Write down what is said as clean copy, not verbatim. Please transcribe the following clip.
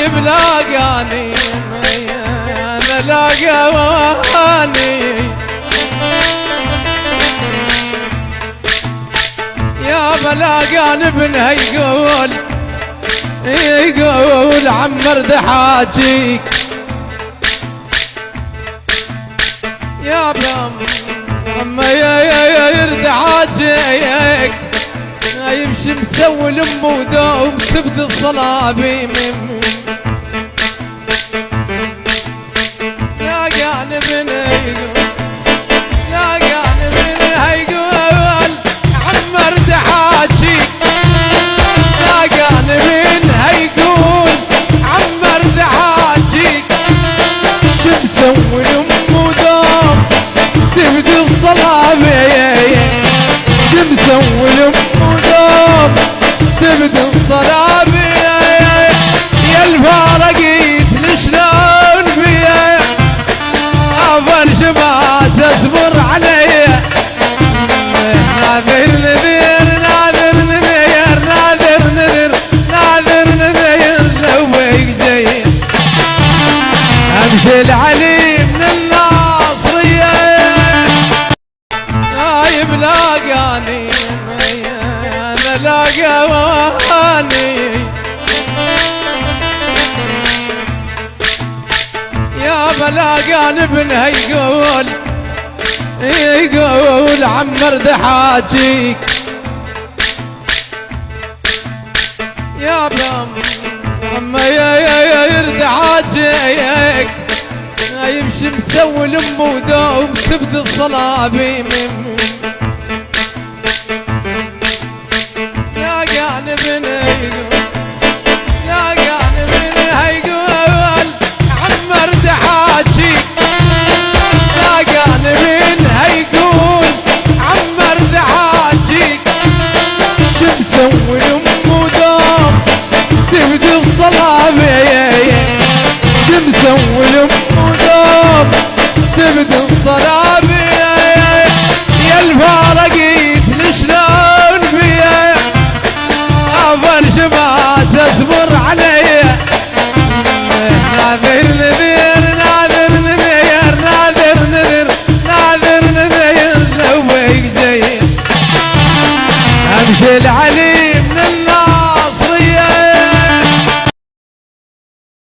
غايب لاقاني انا لاقاني يا بلاقاني ابنها يقول عمر دحاجيك يا عم يا يرد حاجيك يمشي مسوي لامه ودوم تبدي الصلابي يا قاني بني هيقول عمر دحاجيك يا قاني بني هيقول عمر دحاجيك شو مسوي لامه ودوم تبدي الصلابي شو مسوي لامه ودوم تبدي الصلابي يا الفارقيت شلون فيا افرش ما تصبر علي ناذر نذير ناذر نذير ناذر نذير ناذر نذير لو بيجي امشي العلي من الناصريه غايب لاقاني انا لاقاني يا بلاقاني ابنها يقول عمر دحاجيك يا عم يا يرد حاجيك يمشي مسوي لامه ودوم تبدي الصلابي يا قاني بني